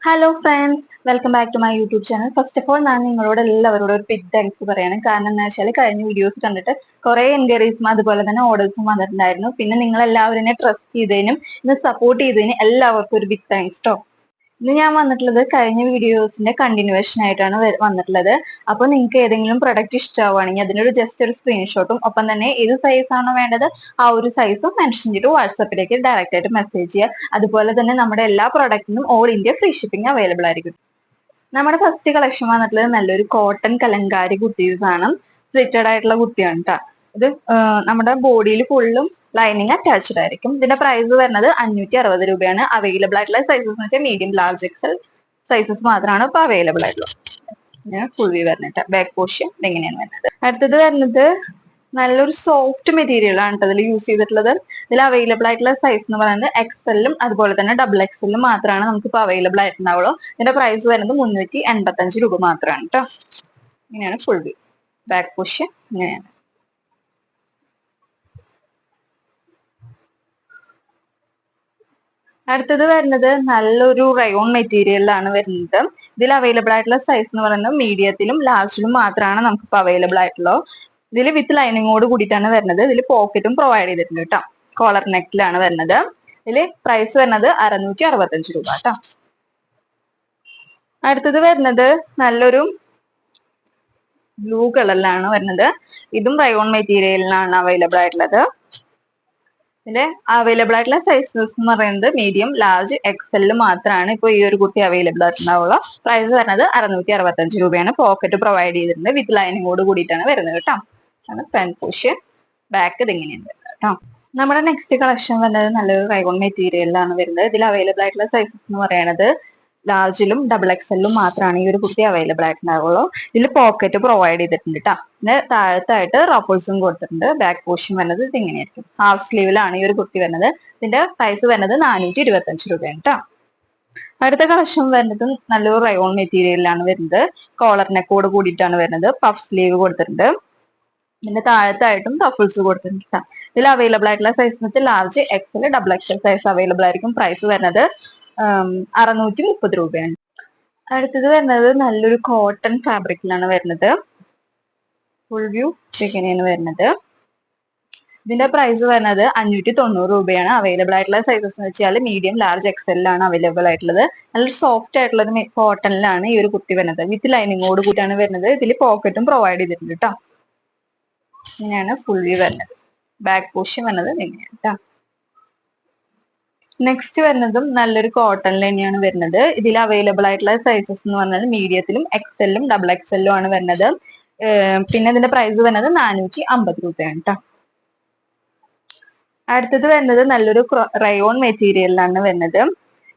Hello friends, welcome back to my YouTube channel. First of all ഞാൻ നിങ്ങളോട് എല്ലാവരോടും ഒരു ബിഗ് താങ്ക്സ് പറയാണ്. കാരണം എന്താ വെച്ചാൽ കഴിഞ്ഞ വീഡിയോസ് കണ്ടിട്ട് കുറെ എൻക്വയറീസും അതുപോലെ തന്നെ ഓർഡേഴ്സും വന്നിട്ടുണ്ടായിരുന്നു. പിന്നെ നിങ്ങൾ എല്ലാവരും എന്നെ ട്രസ്റ്റ് ചെയ്തതിനും ഇന്ന് സപ്പോർട്ട് ചെയ്തതിനും എല്ലാവർക്കും ഒരു ബിഗ് താങ്ക്സ് ട്ടോ. ഇന്ന് ഞാൻ വന്നിട്ടുള്ളത് കഴിഞ്ഞ വീഡിയോസിന്റെ കണ്ടിന്യൂവേഷൻ ആയിട്ടാണ് വന്നിട്ടുള്ളത്. അപ്പോൾ നിങ്ങൾക്ക് ഏതെങ്കിലും പ്രൊഡക്റ്റ് ഇഷ്ടമാവുകയാണെങ്കിൽ അതിനൊരു ജസ്റ്റ് ഒരു സ്ക്രീൻഷോട്ടും ഒപ്പം തന്നെ ഏത് സൈസ് ആണോ വേണ്ടത് ആ ഒരു സൈസും മെൻഷൻ ചെയ്തിട്ട് വാട്സപ്പിലേക്ക് ഡയറക്റ്റ് ആയിട്ട് മെസ്സേജ് ചെയ്യുക. അതുപോലെ തന്നെ നമ്മുടെ എല്ലാ പ്രൊഡക്റ്റിനും all India free shipping available ആയിരിക്കും. നമ്മുടെ ഫസ്റ്റ് കളക്ഷൻ വന്നിട്ടുള്ളത് നല്ലൊരു കോട്ടൺ കലങ്കാരി കുർത്തീസ് ആണ്. സ്ലിറ്റഡ് ആയിട്ടുള്ള കുർത്തിയാണ് കേട്ടോ. ഇത് നമ്മുടെ ബോഡിയിൽ ഫുള്ളും ലൈനിങ് അറ്റാച്ച്ഡ് ആയിരിക്കും. ഇതിന്റെ പ്രൈസ് വരുന്നത് 560 രൂപയാണ്. അവൈലബിൾ ആയിട്ടുള്ള സൈസസ് എന്ന് വെച്ചാൽ മീഡിയം, ലാർജ്, എക്സൽ സൈസസ് മാത്രമാണ് ഇപ്പൊ അവൈലബിൾ ആയിട്ടുള്ളത്. ഫുൾ വ്യൂ വരുന്നിട്ട് ബാക്ക് പോർഷൻ ഇങ്ങനെയാണ് വരുന്നത്. അടുത്തത് വരുന്നത് നല്ലൊരു സോഫ്റ്റ് മെറ്റീരിയൽ ആണ് ഇതിൽ യൂസ് ചെയ്തിട്ടുള്ളത്. ഇതിൽ അവൈലബിൾ ആയിട്ടുള്ള സൈസ് എന്ന് പറയുന്നത് എക്സെല്ലും അതുപോലെ തന്നെ ഡബിൾ എക്സെല്ലും മാത്രമാണ് നമുക്കിപ്പോൾ അവൈലബിൾ ആയിട്ടുണ്ടാവുള്ളൂ. ഇതിന്റെ പ്രൈസ് വരുന്നത് 385 രൂപ മാത്രമാണ് കേട്ടോ. ഇങ്ങനെയാണ് ഫുൾ വ്യൂ. ബാക്ക് പോർഷൻ ഇങ്ങനെയാണ്. അടുത്തത് വരുന്നത് നല്ലൊരു റയോൺ മെറ്റീരിയലിലാണ് വരുന്നത്. ഇതിൽ അവൈലബിൾ ആയിട്ടുള്ള സൈസ് എന്ന് പറയുന്നത് മീഡിയത്തിലും ലാർജിലും മാത്രമാണ് നമുക്കിപ്പോൾ അവൈലബിൾ ആയിട്ടുള്ളത്. ഇതിൽ വിത്ത് ലൈനിങ്ങോട് കൂടിയിട്ടാണ് വരുന്നത്. ഇതിൽ പോക്കറ്റും പ്രൊവൈഡ് ചെയ്തിട്ടുണ്ട് കേട്ടോ. കോളർ നെക്കിലാണ് വരുന്നത്. ഇതിൽ പ്രൈസ് വരുന്നത് 665 രൂപ കേട്ടോ. അടുത്തത് വരുന്നത് നല്ലൊരു ബ്ലൂ കളറിലാണ് വരുന്നത്. ഇതും റയോൺ മെറ്റീരിയലിലാണ് അവൈലബിൾ ആയിട്ടുള്ളത്. ഇതിന്റെ അവൈലബിൾ ആയിട്ടുള്ള സൈസസ് എന്ന് പറയുന്നത് മീഡിയം, ലാർജ്, എക്സെല് മാത്രമാണ് ഇപ്പോൾ ഈ ഒരു കുട്ടി അവൈലബിൾ ആയിട്ടുണ്ടാവുള്ളൂ. പ്രൈസ് വരുന്നത് 665 രൂപയാണ്. പോക്കറ്റ് പ്രൊവൈഡ് ചെയ്തിട്ടുണ്ട്. വിത്ത് ലൈനിങ്ങോട് കൂടിയിട്ടാണ് വരുന്നത് കേട്ടോ. ഫ്രണ്ട് പോർഷൻ, ബാക്ക് ഇതിങ്ങനെയാണ് കേട്ടോ. നമ്മുടെ നെക്സ്റ്റ് കളക്ഷൻ വരുന്നത് നല്ലൊരു റയോൺ മെറ്റീരിയലിലാണ് വരുന്നത്. ഇതിൽ അവൈലബിൾ ആയിട്ടുള്ള സൈസസ് എന്ന് പറയുന്നത് ലാർജിലും ഡബിൾ എക്സെല്ലും മാത്രമാണ് ഈ ഒരു കുർത്തി അവൈലബിൾ ആയിട്ടുണ്ടാവുള്ളൂ. ഇതിൽ പോക്കറ്റ് പ്രൊവൈഡ് ചെയ്തിട്ടുണ്ട് കേട്ടോ. പിന്നെ താഴത്തായിട്ട് റഫിൾസും കൊടുത്തിട്ടുണ്ട്. ബാക്ക് പോർഷൻ വരുന്നത് ഇത് ഇങ്ങനെയായിരിക്കും. ഹാഫ് സ്ലീവിലാണ് ഈ ഒരു കുർത്തി വരുന്നത്. ഇതിന്റെ പ്രൈസ് വരുന്നത് 425 രൂപയാണ് കേട്ടോ. അടുത്ത കളക്ഷൻ വരുന്നത് നല്ലൊരു റയോൺ മെറ്റീരിയലിലാണ് വരുന്നത്. കോളർ നെക്കോട് കൂടിയിട്ടാണ് വരുന്നത്. പഫ് സ്ലീവ് കൊടുത്തിട്ടുണ്ട്. ഇതിന്റെ താഴത്തായിട്ടും ടഫിൾസ് കൊടുത്തിട്ടുണ്ട്. ഇതിൽ അവൈലബിൾ ആയിട്ടുള്ള സൈസ് എന്ന് വെച്ചാൽ large, XL, double XL size available ആയിരിക്കും. പ്രൈസ് വരുന്നത് 630 രൂപയാണ്. അടുത്തത് വരുന്നത് നല്ലൊരു കോട്ടൺ ഫാബ്രിക്കിലാണ് വരുന്നത്. ഫുൾ വ്യൂ ഇങ്ങനെയാണ് വരുന്നത്. ഇതിന്റെ പ്രൈസ് വരുന്നത് 590 രൂപയാണ്. അവൈലബിൾ ആയിട്ടുള്ള സൈസസ് എന്ന് വെച്ചാൽ മീഡിയം, ലാർജ്, എക്സലിലാണ് അവൈലബിൾ ആയിട്ടുള്ളത്. നല്ലൊരു സോഫ്റ്റ് ആയിട്ടുള്ള ഒരു കോട്ടണിലാണ് ഈ ഒരു കുർത്തി വരുന്നത്. വിത്ത് ലൈനിങ്ങോട് കൂടിയാണ് വരുന്നത്. ഇതിൽ പോക്കറ്റും പ്രൊവൈഡ് ചെയ്തിട്ടുണ്ട് കേട്ടോ. ഇങ്ങനെയാണ് ഫുൾ വ്യൂ വരുന്നത്. ബാക്ക് പോർഷൻ വരുന്നത് ഇങ്ങനെയാണ് കേട്ടോ. നെക്സ്റ്റ് വരുന്നതും നല്ലൊരു കോട്ടണിൽ തന്നെയാണ് വരുന്നത്. ഇതിൽ അവൈലബിൾ ആയിട്ടുള്ള സൈസസ് എന്ന് പറഞ്ഞാൽ മീഡിയത്തിലും, എക്സെല്ലും, ഡബിൾ എക്സെല്ലും ആണ് വരുന്നത്. പിന്നെ ഇതിന്റെ പ്രൈസ് വരുന്നത് 450 രൂപയാണ് കേട്ടോ. അടുത്തത് വരുന്നത് നല്ലൊരു റയോൺ മെറ്റീരിയലിലാണ് വരുന്നത്.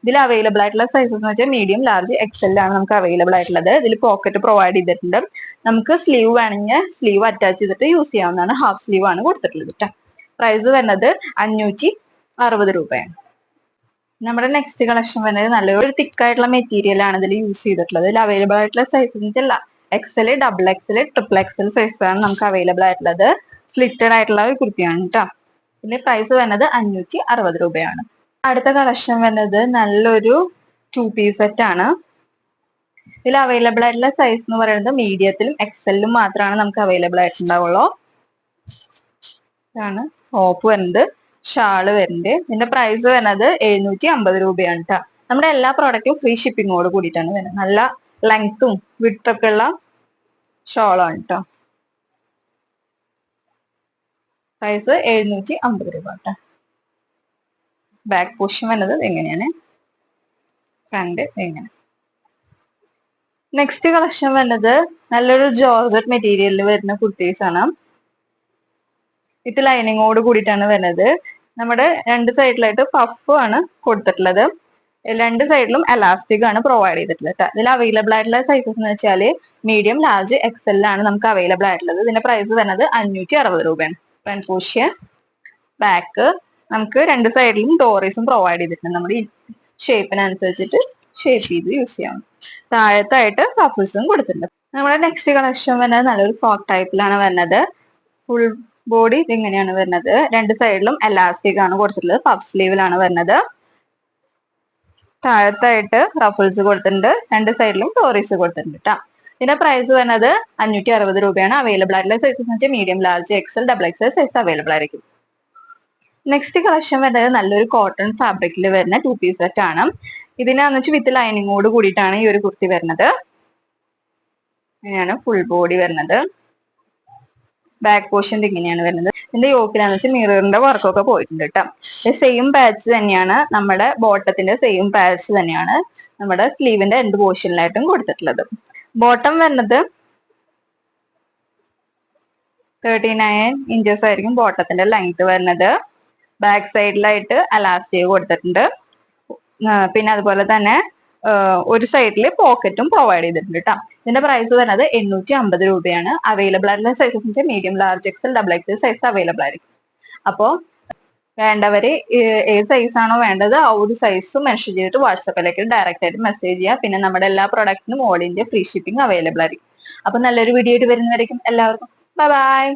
ഇതിൽ അവൈലബിൾ ആയിട്ടുള്ള സൈസസ് എന്ന് വെച്ചാൽ മീഡിയം, ലാർജ്, എക്സെല്ലാണ് നമുക്ക് അവൈലബിൾ ആയിട്ടുള്ളത്. ഇതിൽ പോക്കറ്റ് പ്രൊവൈഡ് ചെയ്തിട്ടുണ്ട്. നമുക്ക് സ്ലീവ് വേണമെങ്കിൽ സ്ലീവ് അറ്റാച്ച് ചെയ്തിട്ട് യൂസ് ചെയ്യാവുന്നതാണ്. ഹാഫ് സ്ലീവ് ആണ് കൊടുത്തിട്ടുള്ളത് കേട്ടോ. പ്രൈസ് വരുന്നത് 560 രൂപയാണ്. നമ്മുടെ നെക്സ്റ്റ് കളക്ഷൻ വരുന്നത് നല്ലൊരു തിക്ക് ആയിട്ടുള്ള മെറ്റീരിയൽ ആണ് ഇതിൽ യൂസ് ചെയ്തിട്ടുള്ളത്. ഇതിൽ അവൈലബിൾ ആയിട്ടുള്ള സൈസ് വെച്ചാൽ XL, double XL, triple XL size ആണ് നമുക്ക് അവൈലബിൾ ആയിട്ടുള്ളത്. സ്ലിറ്റഡ് ആയിട്ടുള്ള ഒരു കുർത്തിയാണ് കേട്ടോ. ഇതിന്റെ പ്രൈസ് വരുന്നത് 560 രൂപയാണ്. അടുത്ത കളക്ഷൻ വരുന്നത് നല്ലൊരു 2 പീസ് സെറ്റ് ആണ്. ഇതിൽ അവൈലബിൾ ആയിട്ടുള്ള സൈസ് എന്ന് പറയുന്നത് മീഡിയത്തിലും, എക്സലിലും മാത്രമാണ് നമുക്ക് അവൈലബിൾ ആയിട്ടുണ്ടാവുള്ളൂ. ഇതാണ് ടോപ്പ് വരുന്നത്. ഷാള് വരുന്നുണ്ട്. ഇതിന്റെ പ്രൈസ് വരുന്നത് 750 രൂപയാണ് കേട്ടോ. നമ്മുടെ എല്ലാ പ്രോഡക്റ്റും ഫ്രീ ഷിപ്പിങ്ങോട് കൂടിയിട്ടാണ് വരുന്നത്. നല്ല ലെങ്ത്തും വിഡ്ത്തും ഉള്ള ഷോളാണ് കേട്ടോ. പ്രൈസ് 750 രൂപ കേട്ടോ. ബാക്ക് പോർഷൻ വരുന്നത് എങ്ങനെയാണ്, ഫ്രണ്ട് എങ്ങനെ. നെക്സ്റ്റ് കളക്ഷൻ വരുന്നത് നല്ലൊരു ജോർജറ്റ് മെറ്റീരിയലിൽ വരുന്ന കുർത്തീസ് ആണ്. ഇത് ലൈനിങ്ങോട് കൂടിയിട്ടാണ് വരുന്നത്. നമ്മുടെ രണ്ട് സൈഡിലായിട്ട് പഫ് ആണ് കൊടുത്തിട്ടുള്ളത്. രണ്ട് സൈഡിലും എലാസ്റ്റിക് ആണ് പ്രൊവൈഡ് ചെയ്തിട്ടുള്ളത്. ഇതിൽ അവൈലബിൾ ആയിട്ടുള്ള സൈസസ് എന്ന് വെച്ചാൽ മീഡിയം, ലാർജ്, എക്സലിലാണ് നമുക്ക് അവൈലബിൾ ആയിട്ടുള്ളത്. ഇതിന്റെ പ്രൈസ് വരുന്നത് 560 രൂപയാണ്. ഫ്രണ്ട് പോർഷൻ, ബാക്ക് നമുക്ക് രണ്ട് സൈഡിലും ഡോറീസും പ്രൊവൈഡ് ചെയ്തിട്ടുണ്ട്. നമ്മുടെ ഈ ഷേപ്പിനനുസരിച്ചിട്ട് ഷേപ്പ് ചെയ്ത് യൂസ് ചെയ്യാം. താഴത്തായിട്ട് പഫിൾസും കൊടുത്തിട്ടുണ്ട്. നമ്മുടെ നെക്സ്റ്റ് കളക്ഷൻ വരുന്നത് നല്ലൊരു ഫ്രോക്ക് ടൈപ്പിലാണ് വരുന്നത്. ഫുൾ ബോഡി ഇതിങ്ങനെയാണ് വരുന്നത്. രണ്ട് സൈഡിലും എലാസ്റ്റിക് ആണ് കൊടുത്തിട്ടുള്ളത്. പഫ് സ്ലീവിലാണ് വരുന്നത്. താഴത്തായിട്ട് റഫിൾസ് കൊടുത്തിട്ടുണ്ട്, രണ്ട് സൈഡിലും ടോറീസ് കൊടുത്തിട്ടുണ്ട് കേട്ടോ. ഇതിന്റെ പ്രൈസ് വരുന്നത് 560 രൂപയാണ്. അവൈലബിൾ ആയിട്ടുള്ള സൈസസ് വെച്ചാൽ medium, large, XL, double XL size available ആയിരിക്കും. നെക്സ്റ്റ് കളക്ഷൻ വരുന്നത് നല്ലൊരു കോട്ടൺ ഫാബ്രിക്കിൽ വരുന്ന 2 പീസ് സെറ്റ് ആണ്. ഇതിനാന്ന് വെച്ചാൽ വിത്ത് ലൈനിങ്ങോട് കൂടിയിട്ടാണ് ഈ ഒരു കുർത്തി വരുന്നത്. ഇങ്ങനെയാണ് ഫുൾ ബോഡി വരുന്നത്. ബാക്ക് പോർഷൻ ഇങ്ങനെയാണ് വരുന്നത്. ഇതിന്റെ യോക്കിലാന്ന് വെച്ചാൽ മിററിന്റെ വർക്കൊക്കെ പോയിട്ടുണ്ട് കേട്ടോ. സെയിം പാച്ച് തന്നെയാണ് നമ്മുടെ ബോട്ടത്തിന്റെ സെയിം പാച്ച് തന്നെയാണ് നമ്മുടെ സ്ലീവിന്റെ എൻഡ് പോർഷനിലായിട്ടും കൊടുത്തിട്ടുള്ളത്. ബോട്ടം വരുന്നത് 39 ഇഞ്ചസ് ആയിരിക്കും ബോട്ടത്തിന്റെ ലെങ്ത് വരുന്നത്. ബാക്ക് സൈഡിലായിട്ട് അലാസ്റ്റിക് കൊടുത്തിട്ടുണ്ട്. പിന്നെ അതുപോലെ തന്നെ ഒരു സൈഡിൽ പോക്കറ്റും പ്രൊവൈഡ് ചെയ്തിട്ടുണ്ട് കേട്ടോ. ഇതിന്റെ പ്രൈസ് വരുന്നത് 850 രൂപയാണ്. അവൈലബിൾ ആയിട്ടുള്ള sizes medium, large, XL, double XL size available ആയിരിക്കും. അപ്പോൾ വേണ്ടവര് ഏത് സൈസ് ആണോ വേണ്ടത് ആ ഒരു സൈസ് മെൻഷൻ ചെയ്തിട്ട് വാട്സപ്പിലേക്ക് ഡയറക്റ്റ് ആയിട്ട് മെസ്സേജ് ചെയ്യുക. പിന്നെ നമ്മുടെ എല്ലാ പ്രൊഡക്റ്റിനും all India free shipping available ആയിരിക്കും. അപ്പൊ നല്ലൊരു വീഡിയോ ആയിട്ട് വരുന്നവരേക്കും എല്ലാവർക്കും ബൈ ബൈ.